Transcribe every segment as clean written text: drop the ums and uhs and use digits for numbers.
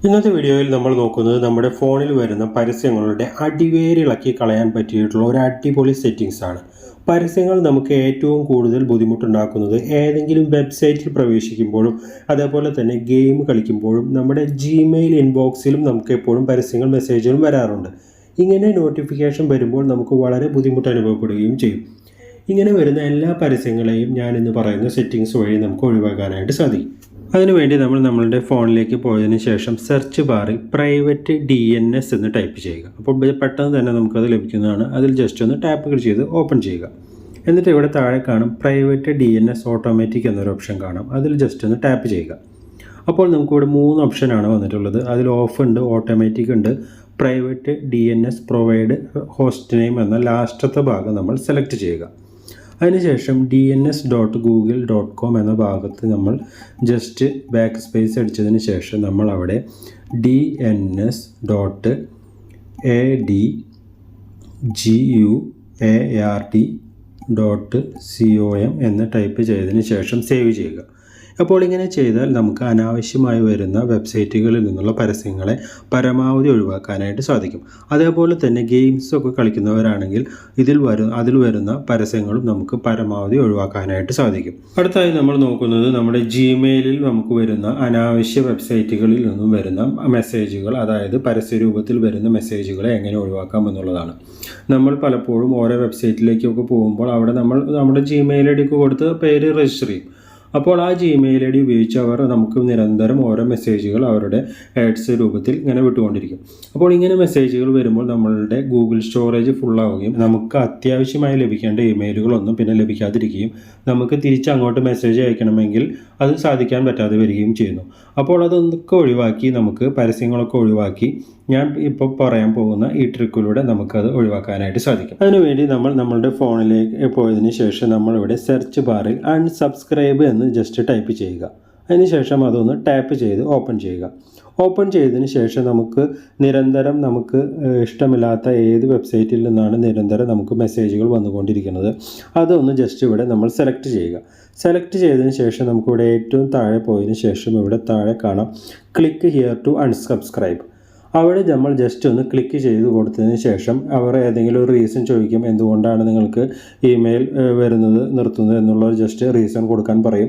ഇന്നത്തെ വീഡിയോയിൽ നമ്മൾ നോക്കുന്നത് നമ്മുടെ ഫോണിൽ വരുന്ന പരസ്യങ്ങളുടെ അടിവേരിളക്കി കളയാൻ പറ്റിയിട്ടുള്ള ഒരു അടിപൊളി സെറ്റിംഗ്സ് ആണ്. പരസ്യങ്ങൾ നമുക്ക് ഏറ്റവും കൂടുതൽ ബുദ്ധിമുട്ടുണ്ടാക്കുന്നത് ഏതെങ്കിലും വെബ്സൈറ്റിൽ പ്രവേശിക്കുമ്പോഴും അതേപോലെ തന്നെ ഗെയിം കളിക്കുമ്പോഴും നമ്മുടെ ജിമെയിൽ ഇൻബോക്സിലും നമുക്ക് എപ്പോഴും പരസ്യങ്ങൾ മെസ്സേജുകളും വരാറുണ്ട്. ഇങ്ങനെ നോട്ടിഫിക്കേഷൻ വരുമ്പോൾ നമുക്ക് വളരെ ബുദ്ധിമുട്ട് അനുഭവപ്പെടുകയും ചെയ്യും. ഇങ്ങനെ വരുന്ന എല്ലാ പരസ്യങ്ങളെയും ഞാൻ ഇന്ന് പറയുന്ന സെറ്റിംഗ്സ് വഴി നമുക്ക് ഒഴിവാക്കാനായിട്ട് സാധിക്കും. അതിനുവേണ്ടി നമ്മൾ നമ്മളുടെ ഫോണിലേക്ക് പോയതിന് ശേഷം സെർച്ച് ബാറിൽ പ്രൈവറ്റ് DNS എന്ന് ടൈപ്പ് ചെയ്യുക. അപ്പോൾ പെട്ടെന്ന് തന്നെ നമുക്കത് ലഭിക്കുന്നതാണ്. അതിൽ ജസ്റ്റ് ഒന്ന് ടാപ്പ് ചെയ്ത് ഓപ്പൺ ചെയ്യുക. എന്നിട്ട് ഇവിടെ താഴെ കാണും പ്രൈവറ്റ് DNS ഓട്ടോമാറ്റിക് എന്നൊരു ഓപ്ഷൻ കാണാം. അതിൽ ജസ്റ്റ് ഒന്ന് ടാപ്പ് ചെയ്യുക. അപ്പോൾ നമുക്കിവിടെ 3 ഓപ്ഷനാണ് വന്നിട്ടുള്ളത്. അതിൽ ഓഫ് ഉണ്ട്, ഓട്ടോമാറ്റിക് ഉണ്ട്, private DNS provide host name എന്ന ലാസ്റ്റത്തെ ഭാഗം നമ്മൾ സെലക്ട് ചെയ്യുക. അതിനുശേഷം DNS.google.com എന്ന ഭാഗത്ത് നമ്മൾ ജസ്റ്റ് ബാക്ക് സ്പേസ് അടിച്ചതിന് ശേഷം നമ്മൾ അവിടെ DNS.adguard.com എന്ന് ടൈപ്പ് ചെയ്തതിന് ശേഷം സേവ് ചെയ്യുക. അപ്പോൾ ഇങ്ങനെ ചെയ്താൽ നമുക്ക് അനാവശ്യമായി വരുന്ന വെബ്സൈറ്റുകളിൽ നിന്നുള്ള പരസ്യങ്ങളെ പരമാവധി ഒഴിവാക്കാനായിട്ട് സാധിക്കും. അതേപോലെ തന്നെ ഗെയിംസൊക്കെ കളിക്കുന്നവരാണെങ്കിൽ അതിൽ വരുന്ന പരസ്യങ്ങളും നമുക്ക് പരമാവധി ഒഴിവാക്കാനായിട്ട് സാധിക്കും. അടുത്തായി നമ്മൾ നോക്കുന്നത് നമ്മുടെ ജിമെയിലിൽ നമുക്ക് വരുന്ന അനാവശ്യ വെബ്സൈറ്റുകളിൽ നിന്നും വരുന്ന മെസ്സേജുകൾ, അതായത് പരസ്യ രൂപത്തിൽ വരുന്ന മെസ്സേജുകളെ എങ്ങനെ ഒഴിവാക്കാം എന്നുള്ളതാണ്. നമ്മൾ പലപ്പോഴും ഓരോ വെബ്സൈറ്റിലേക്കൊക്കെ പോകുമ്പോൾ അവിടെ നമ്മൾ നമ്മുടെ ജിമെയിൽ ഐ ഡിക്ക് കൊടുത്ത് പേര് രജിസ്റ്റർ ചെയ്യും. അപ്പോൾ ആ ജിമെയിൽ ഐ ഡി ഉപയോഗിച്ച് അവർ നമുക്ക് നിരന്തരം ഓരോ മെസ്സേജുകൾ അവരുടെ ആഡ്സ് രൂപത്തിൽ ഇങ്ങനെ വിട്ടുകൊണ്ടിരിക്കും. അപ്പോൾ ഇങ്ങനെ മെസ്സേജുകൾ വരുമ്പോൾ നമ്മളുടെ ഗൂഗിൾ സ്റ്റോറേജ് ഫുള്ളാവുകയും നമുക്ക് അത്യാവശ്യമായി ലഭിക്കേണ്ട ഇമെയിലുകളൊന്നും പിന്നെ ലഭിക്കാതിരിക്കുകയും നമുക്ക് തിരിച്ച് അങ്ങോട്ട് മെസ്സേജ് അയക്കണമെങ്കിൽ അത് സാധിക്കാൻ പറ്റാതെ വരികയും ചെയ്യുന്നു. അപ്പോൾ അതൊക്കെ ഒഴിവാക്കി നമുക്ക് പരസ്യങ്ങളൊക്കെ ഒഴിവാക്കി ഞാൻ ഇപ്പോൾ പറയാൻ പോകുന്ന ഈ ട്രിക്കിലൂടെ നമുക്കത് ഒഴിവാക്കാനായിട്ട് സാധിക്കും. അതിനുവേണ്ടി നമ്മൾ നമ്മളുടെ ഫോണിലേക്ക് പോയതിന് ശേഷം നമ്മളിവിടെ സെർച്ച് ബാറിൽ അൺസബ്സ്ക്രൈബ് എന്ന് ജസ്റ്റ് ടൈപ്പ് ചെയ്യുക. അതിനുശേഷം അതൊന്ന് ടാപ്പ് ചെയ്ത് ഓപ്പൺ ചെയ്യുക. ഓപ്പൺ ചെയ്തതിന് ശേഷം നമുക്ക് നിരന്തരം നമുക്ക് ഇഷ്ടമില്ലാത്ത ഏത് വെബ്സൈറ്റിൽ നിന്നാണ് നിരന്തരം നമുക്ക് മെസ്സേജുകൾ വന്നുകൊണ്ടിരിക്കുന്നത് അതൊന്ന് ജസ്റ്റ് ഇവിടെ നമ്മൾ സെലക്ട് ചെയ്യുക. സെലക്ട് ചെയ്തതിന് ശേഷം നമുക്കിവിടെ ഏറ്റവും താഴെ പോയതിന് ശേഷം ഇവിടെ താഴെ കാണാം ക്ലിക്ക് ഹിയർ ടു അൺസബ്സ്ക്രൈബ്. അവിടെ നമ്മൾ ജസ്റ്റ് ഒന്ന് ക്ലിക്ക് ചെയ്ത് കൊടുത്തതിന് ശേഷം അവർ ഏതെങ്കിലും ഒരു റീസൺ ചോദിക്കും, എന്തുകൊണ്ടാണ് നിങ്ങൾക്ക് ഇമെയിൽ വരുന്നത് നിർത്തുന്നത് എന്നുള്ള ജസ്റ്റ് റീസൺ കൊടുക്കാൻ പറയും.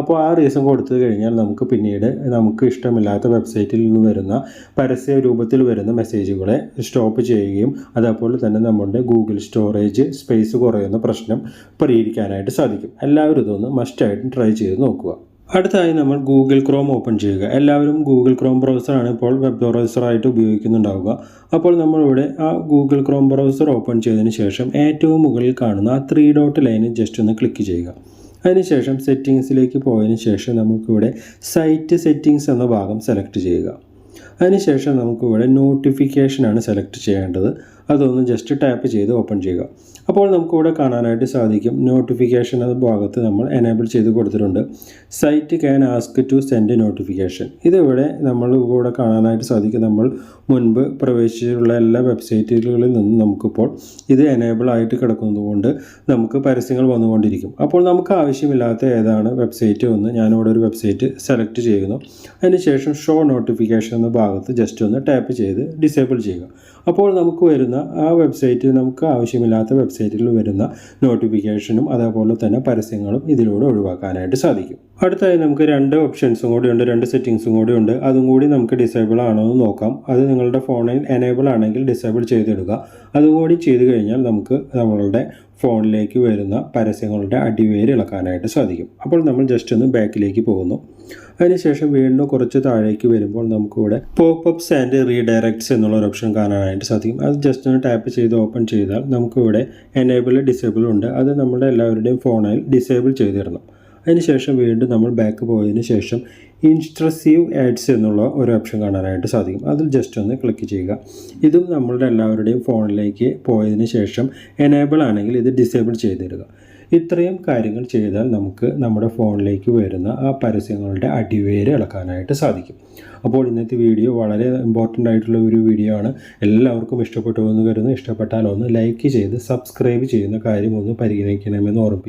അപ്പോൾ ആ റീസൺ കൊടുത്തു കഴിഞ്ഞാൽ നമുക്ക് പിന്നീട് നമുക്ക് ഇഷ്ടമില്ലാത്ത വെബ്സൈറ്റിൽ നിന്ന് വരുന്ന പരസ്യ രൂപത്തിൽ വരുന്ന മെസ്സേജുകളെ സ്റ്റോപ്പ് ചെയ്യുകയും അതേപോലെ തന്നെ നമ്മുടെ ഗൂഗിൾ സ്റ്റോറേജ് സ്പേസ് കുറയുന്ന പ്രശ്നം പരിഹരിക്കാനായിട്ട് സാധിക്കും. എല്ലാവരും ഇതൊന്ന് മസ്റ്റായിട്ടും ട്രൈ ചെയ്ത് നോക്കുക. അടുത്തായി നമ്മൾ ഗൂഗിൾ ക്രോം ഓപ്പൺ ചെയ്യുക. എല്ലാവരും ഗൂഗിൾ ക്രോം ബ്രൗസറാണ് ഇപ്പോൾ വെബ് ബ്രൗസറായിട്ട് ഉപയോഗിക്കുന്നുണ്ടാവുക. അപ്പോൾ നമ്മളിവിടെ ആ ഗൂഗിൾ ക്രോം ബ്രൗസർ ഓപ്പൺ ചെയ്തതിന് ശേഷം ഏറ്റവും മുകളിൽ കാണുന്ന ആ 3 ഡോട്ട് ലൈനിൽ ജസ്റ്റ് ഒന്ന് ക്ലിക്ക് ചെയ്യുക. അതിനുശേഷം സെറ്റിങ്സിലേക്ക് പോയതിന് ശേഷം നമുക്കിവിടെ സൈറ്റ് സെറ്റിങ്സ് എന്ന ഭാഗം സെലക്ട് ചെയ്യുക. അതിനുശേഷം നമുക്കിവിടെ നോട്ടിഫിക്കേഷനാണ് സെലക്ട് ചെയ്യേണ്ടത്. അതൊന്ന് ജസ്റ്റ് ടാപ്പ് ചെയ്ത് ഓപ്പൺ ചെയ്യുക. അപ്പോൾ നമുക്കിവിടെ കാണാനായിട്ട് സാധിക്കും നോട്ടിഫിക്കേഷൻ എന്ന ഭാഗത്ത് നമ്മൾ എനേബിൾ ചെയ്ത് കൊടുത്തിട്ടുണ്ട്. Site can ask to send notification. ഇതിവിടെ നമ്മൾ ഇവിടെ കാണാനായിട്ട് സാധിക്കും. നമ്മൾ മുൻപ് പ്രവേശിച്ചിട്ടുള്ള എല്ലാ വെബ്സൈറ്റുകളിൽ നിന്നും നമുക്കിപ്പോൾ ഇത് എനേബിൾ ആയിട്ട് കിടക്കുന്നതുകൊണ്ട് നമുക്ക് പരസ്യങ്ങൾ വന്നുകൊണ്ടിരിക്കും. അപ്പോൾ നമുക്ക് ആവശ്യമില്ലാത്ത ഏതാണ് വെബ്സൈറ്റ് ഒന്ന് ഞാനിവിടെ ഒരു വെബ്സൈറ്റ് സെലക്ട് ചെയ്യുന്നു. അതിനുശേഷം ഷോ നോട്ടിഫിക്കേഷൻ എന്ന ഭാഗത്ത് ജസ്റ്റ് ഒന്ന് ടാപ്പ് ചെയ്ത് ഡിസേബിൾ ചെയ്യുക. അപ്പോൾ നമുക്ക് വരുന്ന ആ വെബ്സൈറ്റിൽ നമുക്ക് ആവശ്യമില്ലാത്ത വെബ്സൈറ്റിൽ വരുന്ന നോട്ടിഫിക്കേഷനും അതേപോലെ തന്നെ പരസ്യങ്ങളും ഇതിലൂടെ ഒഴിവാക്കാനായിട്ട് സാധിക്കും. അടുത്തായി നമുക്ക് 2 ഓപ്ഷൻസും കൂടി ഉണ്ട്, 2 സെറ്റിങ്സും കൂടി ഉണ്ട്. അതും കൂടി നമുക്ക് ഡിസേബിൾ ആണോ എന്ന് നോക്കാം. അത് നിങ്ങളുടെ ഫോണിൽ എനേബിൾ ആണെങ്കിൽ ഡിസേബിൾ ചെയ്തിടുക. അതുകൂടി ചെയ്ത് കഴിഞ്ഞാൽ നമുക്ക് നമ്മളുടെ ഫോണിലേക്ക് വരുന്ന പരസ്യങ്ങളുടെ അടിവേര് ഇളക്കാനായിട്ട് സാധിക്കും. അപ്പോൾ നമ്മൾ ജസ്റ്റ് ഒന്ന് ബാക്കിലേക്ക് പോകുന്നു. അതിനുശേഷം വീണ്ടും കുറച്ച് താഴേക്ക് വരുമ്പോൾ നമുക്കിവിടെ പോപ്പപ്സ് ആൻഡ് റീഡയറക്ട്സ് എന്നുള്ള ഒരു ഓപ്ഷൻ കാണാനായിട്ട് സാധിക്കും. അത് ജസ്റ്റ് ഒന്ന് ടാപ്പ് ചെയ്ത് ഓപ്പൺ ചെയ്താൽ നമുക്കിവിടെ എനേബിൾ ഡിസേബിൾ ഉണ്ട്. അത് നമ്മുടെ എല്ലാവരുടെയും ഫോണിൽ ഡിസേബിൾ ചെയ്തിടണം. അതിനുശേഷം വീണ്ടും നമ്മൾ ബാക്ക് പോയതിന് ശേഷം ഇൻട്രസീവ് ആഡ്സ് എന്നുള്ള ഒരു ഓപ്ഷൻ കാണാനായിട്ട് സാധിക്കും. അതിൽ ജസ്റ്റ് ഒന്ന് ക്ലിക്ക് ചെയ്യുക. ഇതും നമ്മളുടെ എല്ലാവരുടെയും ഫോണിലേക്ക് പോയതിന് ശേഷം എനേബിൾ ആണെങ്കിൽ ഇത് ഡിസേബിൾ ചെയ്തിടുക. ഇത്രയും കാര്യങ്ങൾ ചെയ്താൽ നമുക്ക് നമ്മുടെ ഫോണിലേക്ക് വരുന്ന ആ പരസ്യങ്ങളുടെ അടിവേര് ഇളക്കാനായിട്ട് സാധിക്കും. അപ്പോൾ ഇന്നത്തെ വീഡിയോ വളരെ ഇമ്പോർട്ടൻ്റ് ആയിട്ടുള്ള ഒരു വീഡിയോ ആണ്. എല്ലാവർക്കും ഇഷ്ടപ്പെട്ടു എന്ന് കരുതുന്നു. ഇഷ്ടപ്പെട്ടാൽ ഒന്ന് ലൈക്ക് ചെയ്ത് സബ്സ്ക്രൈബ് ചെയ്യുന്ന കാര്യം ഒന്ന് പരിഗണിക്കണമെന്ന് ഓർമ്മിപ്പിക്കുന്നു.